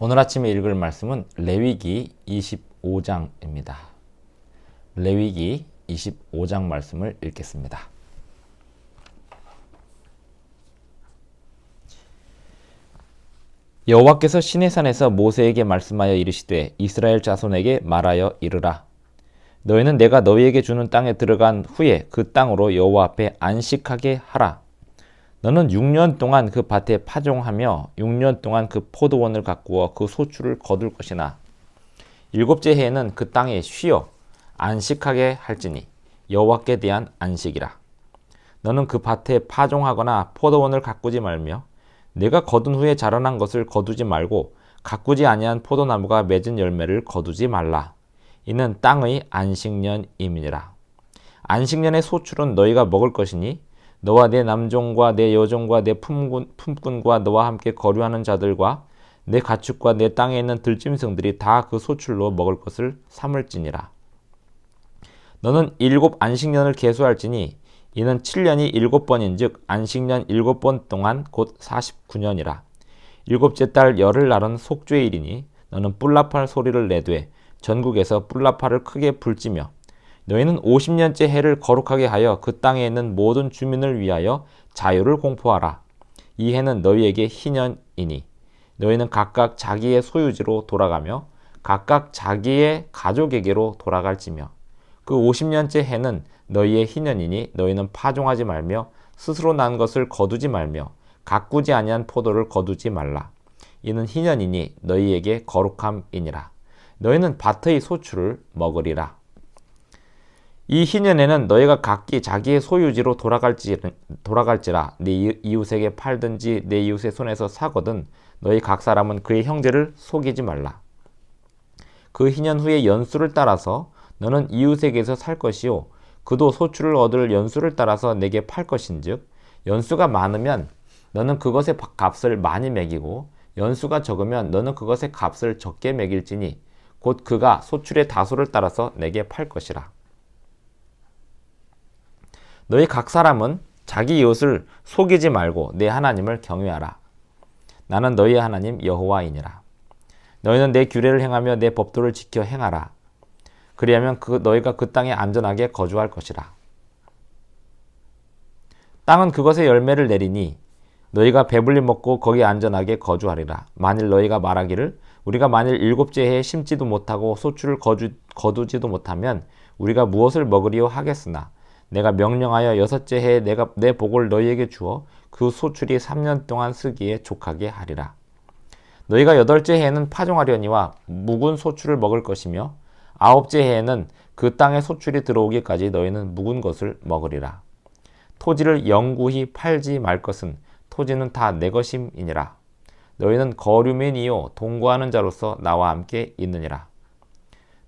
오늘 아침에 읽을 말씀은 레위기 25장입니다. 레위기 25장 말씀을 읽겠습니다. 여호와께서 시내산에서 모세에게 말씀하여 이르시되 이스라엘 자손에게 말하여 이르라. 너희는 내가 너희에게 주는 땅에 들어간 후에 그 땅으로 여호와 앞에 안식하게 하라. 너는 6년 동안 그 밭에 파종하며 6년 동안 그 포도원을 가꾸어 그 소출을 거둘 것이나 일곱째 해에는 그 땅에 쉬어 안식하게 할지니 여호와께 대한 안식이라. 너는 그 밭에 파종하거나 포도원을 가꾸지 말며 내가 거둔 후에 자라난 것을 거두지 말고 가꾸지 아니한 포도나무가 맺은 열매를 거두지 말라. 이는 땅의 안식년임이니라. 안식년의 소출은 너희가 먹을 것이니 너와 내 남종과 내 여종과 내 품꾼과 너와 함께 거류하는 자들과 내 가축과 내 땅에 있는 들짐승들이 다 그 소출로 먹을 것을 삼을지니라. 너는 7 안식년을 계수할지니 이는 7년이 7번인즉 안식년 7번 동안 곧 49년이라. 일곱째 달 열흘 날은 속죄일이니 너는 뿔나팔 소리를 내되 전국에서 뿔나팔을 크게 불지며 너희는 50년째 해를 거룩하게 하여 그 땅에 있는 모든 주민을 위하여 자유를 공포하라. 이 해는 너희에게 희년이니 너희는 각각 자기의 소유지로 돌아가며 각각 자기의 가족에게로 돌아갈지며 그 50년째 해는 너희의 희년이니 너희는 파종하지 말며 스스로 난 것을 거두지 말며 가꾸지 아니한 포도를 거두지 말라. 이는 희년이니 너희에게 거룩함이니라. 너희는 밭의 소출을 먹으리라. 이 희년에는 너희가 각기 자기의 소유지로 돌아갈지라. 네 이웃에게 팔든지 내 이웃의 손에서 사거든 너희 각 사람은 그의 형제를 속이지 말라. 그 희년 후에 연수를 따라서 너는 이웃에게서 살 것이요 그도 소출을 얻을 연수를 따라서 내게 팔 것인즉 연수가 많으면 너는 그것의 값을 많이 매기고 연수가 적으면 너는 그것의 값을 적게 매길지니 곧 그가 소출의 다소를 따라서 내게 팔 것이라. 너희 각 사람은 자기 이웃을 속이지 말고 내 하나님을 경외하라. 나는 너희 하나님 여호와이니라. 너희는 내 규례를 행하며 내 법도를 지켜 행하라. 그리하면 너희가 그 땅에 안전하게 거주할 것이라. 땅은 그것의 열매를 내리니 너희가 배불리 먹고 거기 안전하게 거주하리라. 만일 너희가 말하기를 우리가 만일 7째 해에 심지도 못하고 소출을 거두지도 못하면 우리가 무엇을 먹으리요 하겠으나 내가 명령하여 6째 해에 내가 내 복을 너희에게 주어 그 소출이 3년 동안 쓰기에 족하게 하리라. 너희가 8째 해에는 파종하려니와 묵은 소출을 먹을 것이며 9째 해에는 그 땅에 소출이 들어오기까지 너희는 묵은 것을 먹으리라. 토지를 영구히 팔지 말 것은 토지는 다 내 것임이니라. 너희는 거류민이요 동거하는 자로서 나와 함께 있느니라.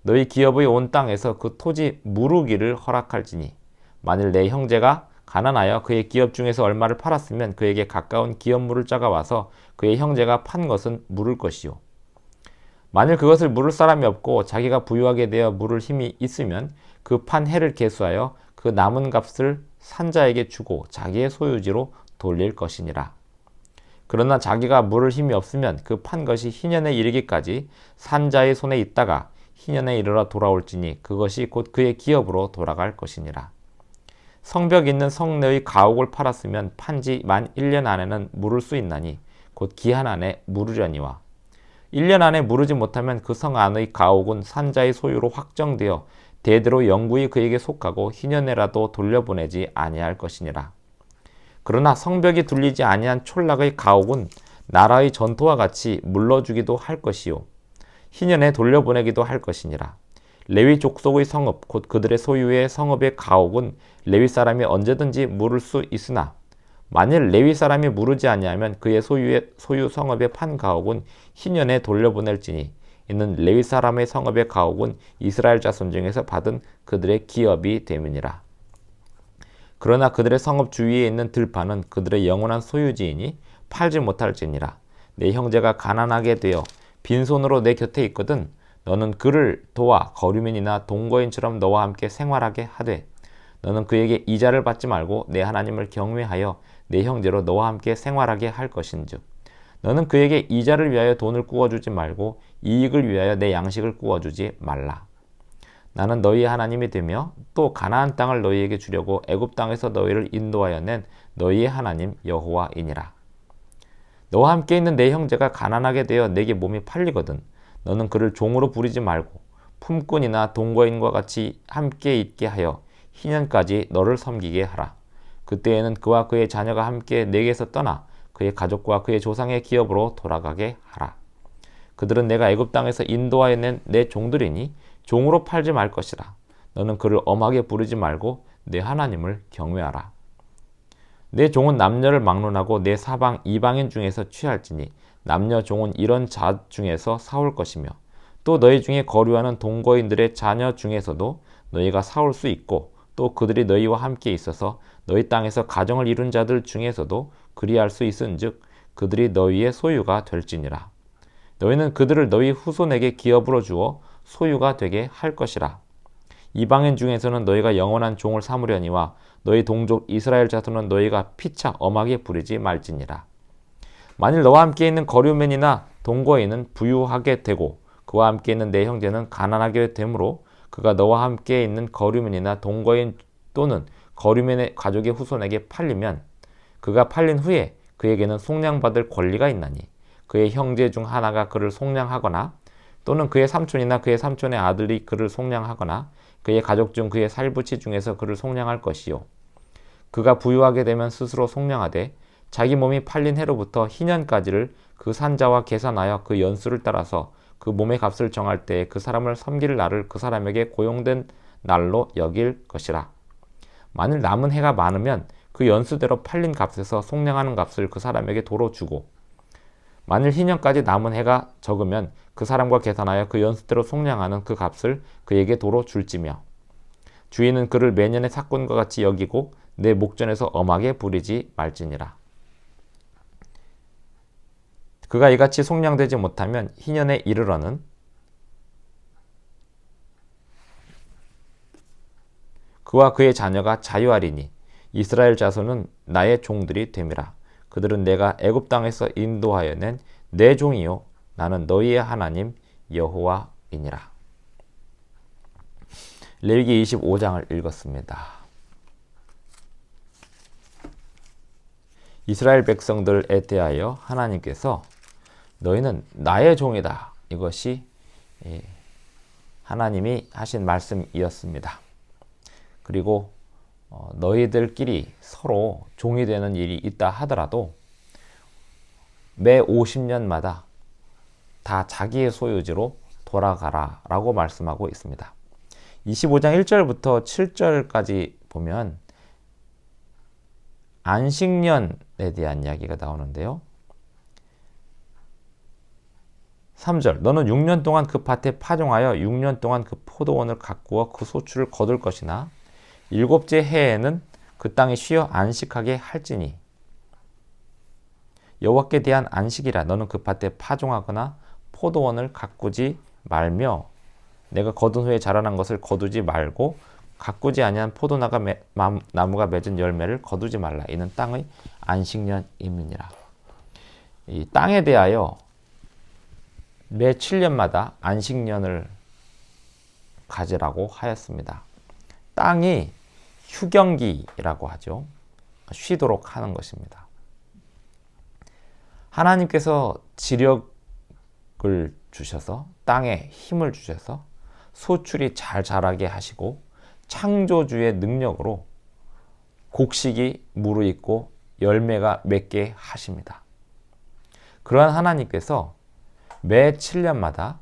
너희 기업의 온 땅에서 그 토지 무르기를 허락할지니 만일 내 형제가 가난하여 그의 기업 중에서 얼마를 팔았으면 그에게 가까운 기업 물을 자가 와서 그의 형제가 판 것은 물을 것이요 만일 그것을 물을 사람이 없고 자기가 부유하게 되어 물을 힘이 있으면 그 판 해를 계수하여 그 남은 값을 산자에게 주고 자기의 소유지로 돌릴 것이니라. 그러나 자기가 물을 힘이 없으면 그 판 것이 희년에 이르기까지 산자의 손에 있다가 희년에 이르러 돌아올지니 그것이 곧 그의 기업으로 돌아갈 것이니라. 성벽 있는 성 내의 가옥을 팔았으면 판지 만 1년 안에는 물을 수 있나니 곧 기한 안에 물으려니와 1년 안에 물으지 못하면 그 성 안의 가옥은 산자의 소유로 확정되어 대대로 영구히 그에게 속하고 희년에라도 돌려보내지 아니할 것이니라. 그러나 성벽이 둘리지 아니한 촌락의 가옥은 나라의 전토와 같이 물러주기도 할 것이요 희년에 돌려보내기도 할 것이니라. 레위 족속의 성읍 곧 그들의 소유의 성읍의 가옥은 레위 사람이 언제든지 물을 수 있으나 만일 레위 사람이 물으지 아니하면 그의 소유 성읍의 판 가옥은 희년에 돌려보낼지니 이는 레위 사람의 성읍의 가옥은 이스라엘 자손 중에서 받은 그들의 기업이 됨이니라. 그러나 그들의 성읍 주위에 있는 들판은 그들의 영원한 소유지이니 팔지 못할지니라. 내 형제가 가난하게 되어 빈손으로 내 곁에 있거든 너는 그를 도와 거류민이나 동거인처럼 너와 함께 생활하게 하되 너는 그에게 이자를 받지 말고 내 하나님을 경외하여 내 형제로 너와 함께 생활하게 할 것인즉 너는 그에게 이자를 위하여 돈을 구워주지 말고 이익을 위하여 내 양식을 구워주지 말라. 나는 너희의 하나님이 되며 또 가나안 땅을 너희에게 주려고 애굽 땅에서 너희를 인도하여 낸 너희의 하나님 여호와이니라. 너와 함께 있는 내 형제가 가난하게 되어 내게 몸이 팔리거든 너는 그를 종으로 부리지 말고 품꾼이나 동거인과 같이 함께 있게 하여 희년까지 너를 섬기게 하라. 그때에는 그와 그의 자녀가 함께 내게서 떠나 그의 가족과 그의 조상의 기업으로 돌아가게 하라. 그들은 내가 애굽 땅에서 인도하여 낸 내 종들이니 종으로 팔지 말 것이라. 너는 그를 엄하게 부르지 말고 내 하나님을 경외하라. 내 종은 남녀를 막론하고 내 사방 이방인 중에서 취할지니 남녀 종은 이런 자 중에서 사올 것이며 또 너희 중에 거류하는 동거인들의 자녀 중에서도 너희가 사올 수 있고 또 그들이 너희와 함께 있어서 너희 땅에서 가정을 이룬 자들 중에서도 그리할 수 있은즉 그들이 너희의 소유가 될지니라. 너희는 그들을 너희 후손에게 기업으로 주어 소유가 되게 할 것이라. 이방인 중에서는 너희가 영원한 종을 삼으려니와 너희 동족 이스라엘 자손은 너희가 피차 엄하게 부리지 말지니라. 만일 너와 함께 있는 거류맨이나 동거인은 부유하게 되고 그와 함께 있는 내 형제는 가난하게 되므로 그가 너와 함께 있는 거류맨이나 동거인 또는 거류맨의 가족의 후손에게 팔리면 그가 팔린 후에 그에게는 속량받을 권리가 있나니 그의 형제 중 하나가 그를 속량하거나 또는 그의 삼촌이나 그의 삼촌의 아들이 그를 속량하거나 그의 가족 중 그의 살부치 중에서 그를 속량할 것이요. 그가 부유하게 되면 스스로 속량하되 자기 몸이 팔린 해로부터 희년까지를 그 산자와 계산하여 그 연수를 따라서 그 몸의 값을 정할 때에 그 사람을 섬길 날을 그 사람에게 고용된 날로 여길 것이라. 만일 남은 해가 많으면 그 연수대로 팔린 값에서 속량하는 값을 그 사람에게 도로 주고 만일 희년까지 남은 해가 적으면 그 사람과 계산하여 그 연수대로 속량하는 그 값을 그에게 도로 줄지며 주인은 그를 매년의 삭군과 같이 여기고 내 목전에서 엄하게 부리지 말지니라. 그가 이같이 속량되지 못하면 희년에 이르러는 그와 그의 자녀가 자유하리니 이스라엘 자손은 나의 종들이 됨이라. 그들은 내가 애굽 땅에서 인도하여 낸 내 종이요 나는 너희의 하나님 여호와이니라. 레위기 25장을 읽었습니다. 이스라엘 백성들에 대하여 하나님께서 너희는 나의 종이다. 이것이 하나님이 하신 말씀이었습니다. 그리고 너희들끼리 서로 종이 되는 일이 있다 하더라도 매 50년마다 다 자기의 소유지로 돌아가라 라고 말씀하고 있습니다. 25장 1절부터 7절까지 보면 안식년에 대한 이야기가 나오는데요. 3절 너는 6년 동안 그 밭에 파종하여 6년 동안 그 포도원을 가꾸어 그 소출을 거둘 것이나 일곱째 해에는 그 땅에 쉬어 안식하게 할지니 여호와께 대한 안식이라. 너는 그 밭에 파종하거나 포도원을 가꾸지 말며 내가 거둔 후에 자라난 것을 거두지 말고 가꾸지 아니한 나무가 맺은 열매를 거두지 말라. 이는 땅의 안식년임이니라. 이 땅에 대하여 매 7년마다 안식년을 가지라고 하였습니다. 땅이 휴경기라고 하죠. 쉬도록 하는 것입니다. 하나님께서 지력을 주셔서 땅에 힘을 주셔서 소출이 잘 자라게 하시고 창조주의 능력으로 곡식이 무르익고 열매가 맺게 하십니다. 그러한 하나님께서 매 7년마다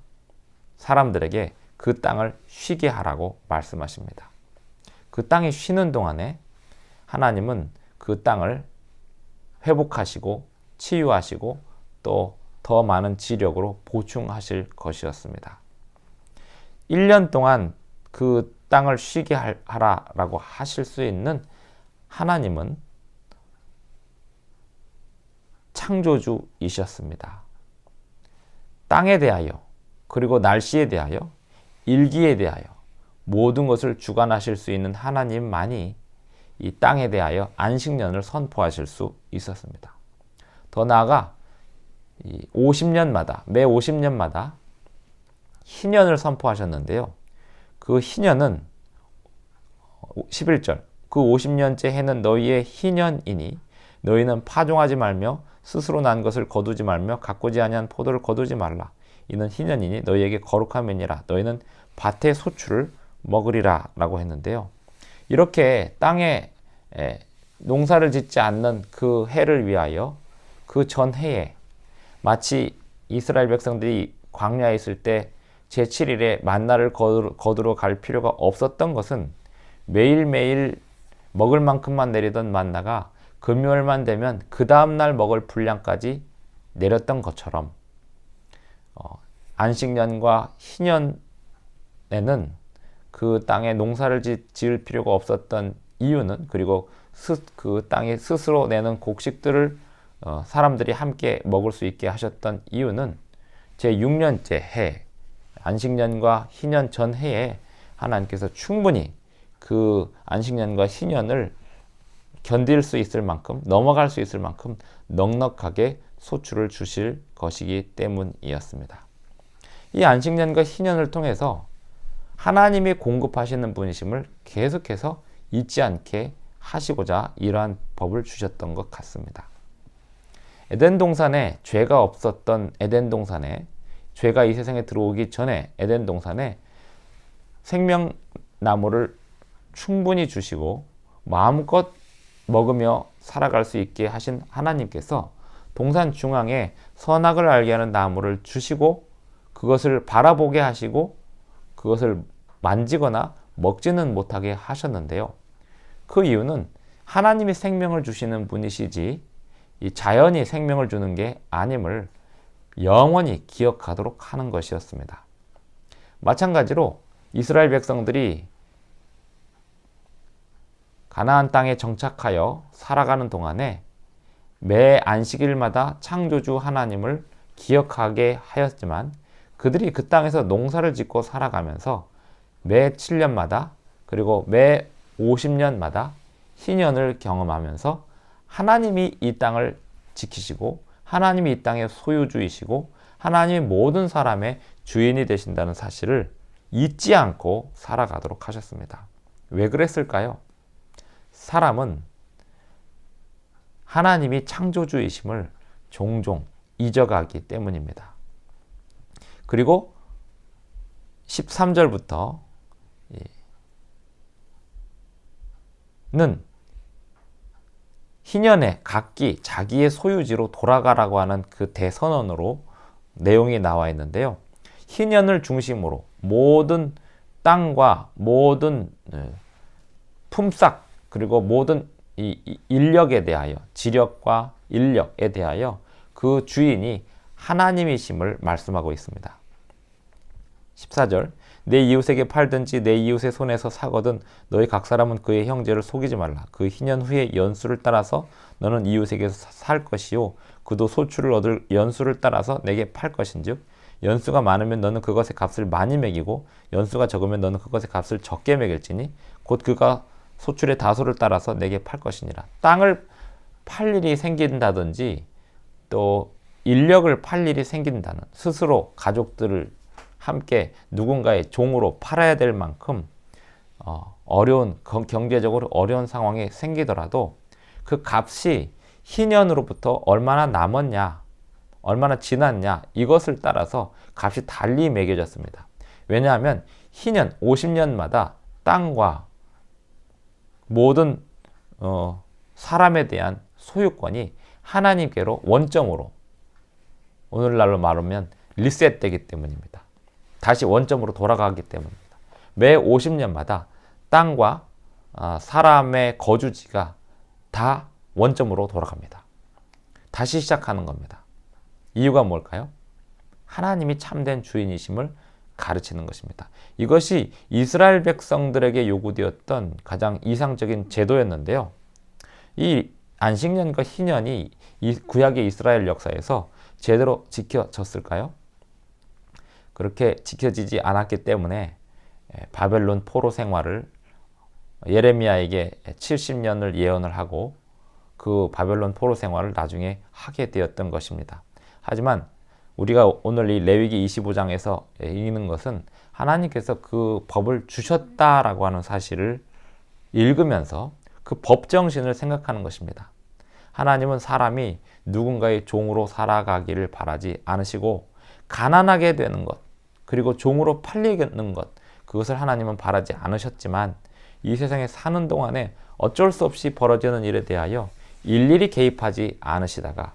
사람들에게 그 땅을 쉬게 하라고 말씀하십니다. 그 땅이 쉬는 동안에 하나님은 그 땅을 회복하시고 치유하시고 또 더 많은 지력으로 보충하실 것이었습니다. 1년 동안 그 땅을 쉬게 하라라고 하실 수 있는 하나님은 창조주이셨습니다. 땅에 대하여 그리고 날씨에 대하여 일기에 대하여 모든 것을 주관하실 수 있는 하나님만이 이 땅에 대하여 안식년을 선포하실 수 있었습니다. 더 나아가 50년마다 매 50년마다 희년을 선포하셨는데요. 그 희년은 11절 그 50년째 해는 너희의 희년이니 너희는 파종하지 말며 스스로 난 것을 거두지 말며 가꾸지 아니한 포도를 거두지 말라. 이는 희년이니 너희에게 거룩함이니라. 너희는 밭의 소출을 먹으리라 라고 했는데요. 이렇게 땅에 농사를 짓지 않는 그 해를 위하여 그 전 해에 마치 이스라엘 백성들이 광야에 있을 때 제7일에 만나를 거두러 갈 필요가 없었던 것은 매일매일 먹을 만큼만 내리던 만나가 금요일만 되면 그 다음날 먹을 분량까지 내렸던 것처럼 안식년과 희년에는 그 땅에 농사를 지을 필요가 없었던 이유는, 그리고 그 땅이 스스로 내는 곡식들을 사람들이 함께 먹을 수 있게 하셨던 이유는 제6년째 해 안식년과 희년 전 해에 하나님께서 충분히 그 안식년과 희년을 견딜 수 있을 만큼, 넘어갈 수 있을 만큼 넉넉하게 소출을 주실 것이기 때문이었습니다. 이 안식년과 희년을 통해서 하나님이 공급하시는 분이심을 계속해서 잊지 않게 하시고자 이러한 법을 주셨던 것 같습니다. 에덴 동산에 죄가 없었던 에덴 동산에, 죄가 이 세상에 들어오기 전에 에덴 동산에 생명나무를 충분히 주시고 마음껏 먹으며 살아갈 수 있게 하신 하나님께서 동산 중앙에 선악을 알게 하는 나무를 주시고 그것을 바라보게 하시고 그것을 만지거나 먹지는 못하게 하셨는데요. 그 이유는 하나님이 생명을 주시는 분이시지 이 자연이 생명을 주는 게 아님을 영원히 기억하도록 하는 것이었습니다. 마찬가지로 이스라엘 백성들이 가나안 땅에 정착하여 살아가는 동안에 매 안식일마다 창조주 하나님을 기억하게 하였지만 그들이 그 땅에서 농사를 짓고 살아가면서 매 7년마다 그리고 매 50년마다 희년을 경험하면서 하나님이 이 땅을 지키시고 하나님이 이 땅의 소유주이시고 하나님이 모든 사람의 주인이 되신다는 사실을 잊지 않고 살아가도록 하셨습니다. 왜 그랬을까요? 사람은 하나님이 창조주이심을 종종 잊어가기 때문입니다. 그리고 13절부터 는 희년에 각기 자기의 소유지로 돌아가라고 하는 그 대선언으로 내용이 나와 있는데요. 희년을 중심으로 모든 땅과 모든 품삯 그리고 모든 이 인력에 대하여, 지력과 인력에 대하여 그 주인이 하나님이심을 말씀하고 있습니다. 14절 내 이웃에게 팔든지 내 이웃의 손에서 사거든 너희 각 사람은 그의 형제를 속이지 말라. 그 희년 후에 연수를 따라서 너는 이웃에게서 살 것이요 그도 소출을 얻을 연수를 따라서 내게 팔 것인즉 연수가 많으면 너는 그것의 값을 많이 매기고 연수가 적으면 너는 그것의 값을 적게 매길지니 곧 그가 소출의 다소를 따라서 내게 팔 것이니라. 땅을 팔 일이 생긴다든지 또 인력을 팔 일이 생긴다는, 스스로 가족들을 함께 누군가의 종으로 팔아야 될 만큼 어려운, 경제적으로 어려운 상황이 생기더라도 그 값이 희년으로부터 얼마나 남았냐, 얼마나 지났냐, 이것을 따라서 값이 달리 매겨졌습니다. 왜냐하면 희년 50년마다 땅과 모든 사람에 대한 소유권이 하나님께로 원점으로, 오늘날로 말하면 리셋되기 때문입니다. 다시 원점으로 돌아가기 때문입니다. 매 50년마다 땅과 사람의 거주지가 다 원점으로 돌아갑니다. 다시 시작하는 겁니다. 이유가 뭘까요? 하나님이 참된 주인이심을 가르치는 것입니다. 이것이 이스라엘 백성들에게 요구되었던 가장 이상적인 제도였는데요. 이 안식년과 희년이 이 구약의 이스라엘 역사에서 제대로 지켜졌을까요? 그렇게 지켜지지 않았기 때문에 바벨론 포로 생활을 예레미야에게 70년을 예언을 하고 그 바벨론 포로 생활을 나중에 하게 되었던 것입니다. 하지만 우리가 오늘 이 레위기 25장에서 읽는 것은 하나님께서 그 법을 주셨다라고 하는 사실을 읽으면서 그 법 정신을 생각하는 것입니다. 하나님은 사람이 누군가의 종으로 살아가기를 바라지 않으시고 가난하게 되는 것, 그리고 종으로 팔리는 것, 그것을 하나님은 바라지 않으셨지만 이 세상에 사는 동안에 어쩔 수 없이 벌어지는 일에 대하여 일일이 개입하지 않으시다가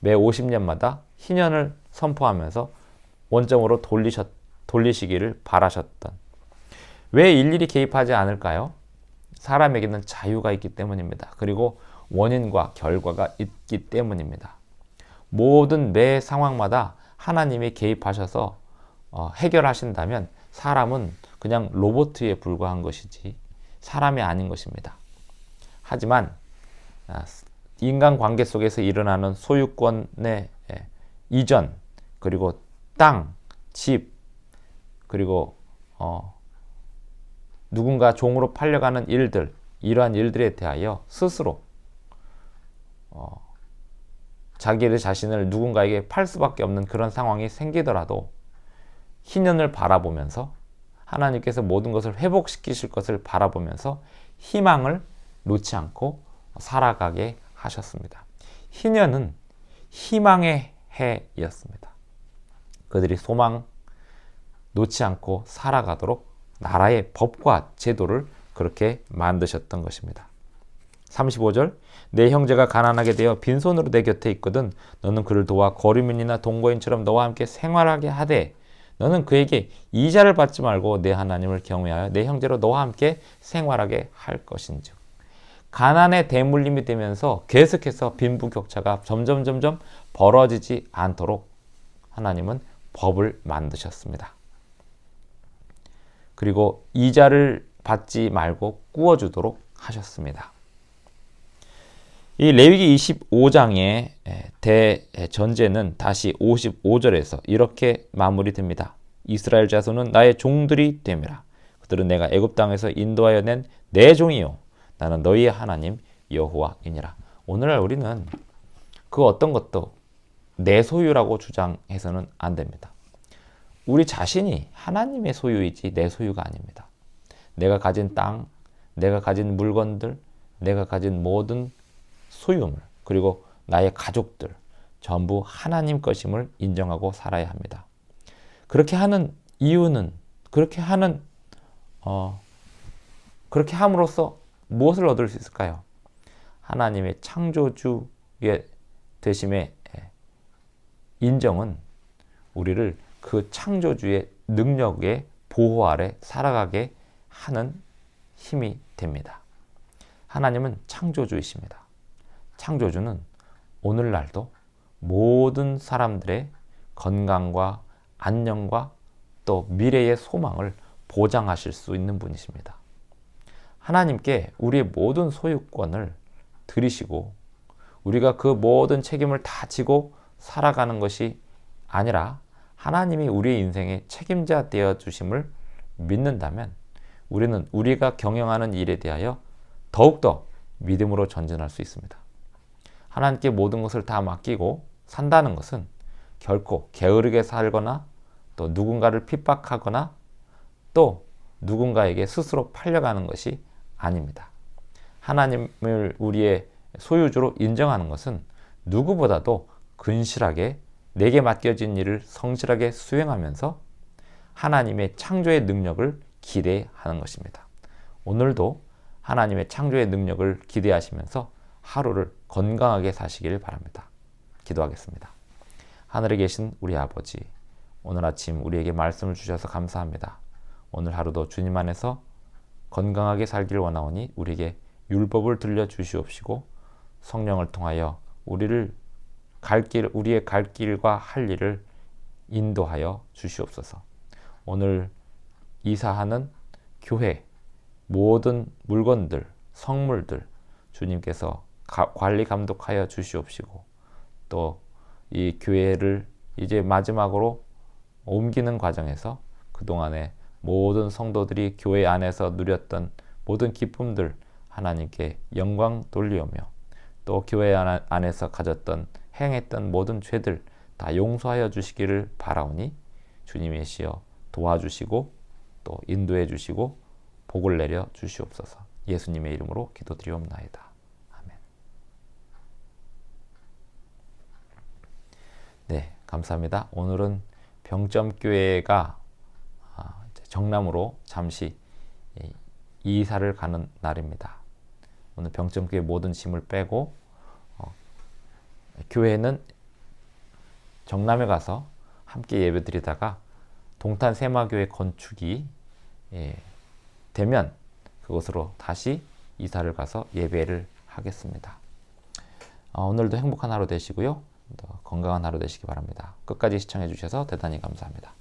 매 50년마다 희년을 선포하면서 원점으로 돌리시기를 바라셨던, 왜 일일이 개입하지 않을까요? 사람에게는 자유가 있기 때문입니다. 그리고 원인과 결과가 있기 때문입니다. 모든 매 상황마다 하나님이 개입하셔서 해결하신다면 사람은 그냥 로봇에 불과한 것이지 사람이 아닌 것입니다. 하지만 인간관계 속에서 일어나는 소유권의 이전, 그리고 땅, 집, 그리고 누군가 종으로 팔려가는 일들, 이러한 일들에 대하여 스스로 자기의 자신을 누군가에게 팔 수밖에 없는 그런 상황이 생기더라도 희년을 바라보면서 하나님께서 모든 것을 회복시키실 것을 바라보면서 희망을 놓지 않고 살아가게 하셨습니다. 희년은 희망의 해였습니다. 그들이 소망 놓지 않고 살아가도록 나라의 법과 제도를 그렇게 만드셨던 것입니다. 35절, 내 형제가 가난하게 되어 빈손으로 내 곁에 있거든 너는 그를 도와 거류민이나 동거인처럼 너와 함께 생활하게 하되 너는 그에게 이자를 받지 말고 내 하나님을 경외하여 내 형제로 너와 함께 생활하게 할 것인즉. 가난의 대물림이 되면서 계속해서 빈부격차가 점점 벌어지지 않도록 하나님은 법을 만드셨습니다. 그리고 이자를 받지 말고 꾸어주도록 하셨습니다. 이 레위기 25장의 대전제는 다시 55절에서 이렇게 마무리됩니다. 이스라엘 자손은 나의 종들이 됨이라. 그들은 내가 애굽 땅에서 인도하여 낸 내 종이요 나는 너희의 하나님 여호와이니라. 오늘날 우리는 그 어떤 것도 내 소유라고 주장해서는 안 됩니다. 우리 자신이 하나님의 소유이지 내 소유가 아닙니다. 내가 가진 땅, 내가 가진 물건들, 내가 가진 모든 소유물, 그리고 나의 가족들 전부 하나님 것임을 인정하고 살아야 합니다. 그렇게 하는 이유는, 그렇게 함으로써 무엇을 얻을 수 있을까요? 하나님의 창조주의 되심의 인정은 우리를 그 창조주의 능력의 보호 아래 살아가게 하는 힘이 됩니다. 하나님은 창조주이십니다. 창조주는 오늘날도 모든 사람들의 건강과 안녕과 또 미래의 소망을 보장하실 수 있는 분이십니다. 하나님께 우리의 모든 소유권을 드리시고 우리가 그 모든 책임을 다 지고 살아가는 것이 아니라 하나님이 우리의 인생의 책임자 되어 주심을 믿는다면 우리는 우리가 경영하는 일에 대하여 더욱더 믿음으로 전진할 수 있습니다. 하나님께 모든 것을 다 맡기고 산다는 것은 결코 게으르게 살거나 또 누군가를 핍박하거나 또 누군가에게 스스로 팔려가는 것이 아닙니다. 하나님을 우리의 소유주로 인정하는 것은 누구보다도 근실하게 내게 맡겨진 일을 성실하게 수행하면서 하나님의 창조의 능력을 기대하는 것입니다. 오늘도 하나님의 창조의 능력을 기대하시면서 하루를 건강하게 사시기를 바랍니다. 기도하겠습니다. 하늘에 계신 우리 아버지, 오늘 아침 우리에게 말씀을 주셔서 감사합니다. 오늘 하루도 주님 안에서 건강하게 살기를 원하오니 우리에게 율법을 들려주시옵시고 성령을 통하여 우리의 갈 길과 할 일을 인도하여 주시옵소서. 오늘 이사하는 교회 모든 물건들, 성물들 주님께서 관리 감독하여 주시옵시고 또 이 교회를 이제 마지막으로 옮기는 과정에서 그동안에 모든 성도들이 교회 안에서 누렸던 모든 기쁨들 하나님께 영광 돌리오며 또 교회 안에서 가졌던 행했던 모든 죄들 다 용서하여 주시기를 바라오니 주님이시여 도와주시고 또 인도해 주시고 복을 내려 주시옵소서. 예수님의 이름으로 기도드리옵나이다. 아멘. 네, 감사합니다. 오늘은 병점교회가 정남으로 잠시 이사를 가는 날입니다. 오늘 병점교회 모든 짐을 빼고 교회는 정남에 가서 함께 예배드리다가 동탄 세마교회 건축이 되면 그곳으로 다시 이사를 가서 예배를 하겠습니다. 오늘도 행복한 하루 되시고요. 건강한 하루 되시기 바랍니다. 끝까지 시청해 주셔서 대단히 감사합니다.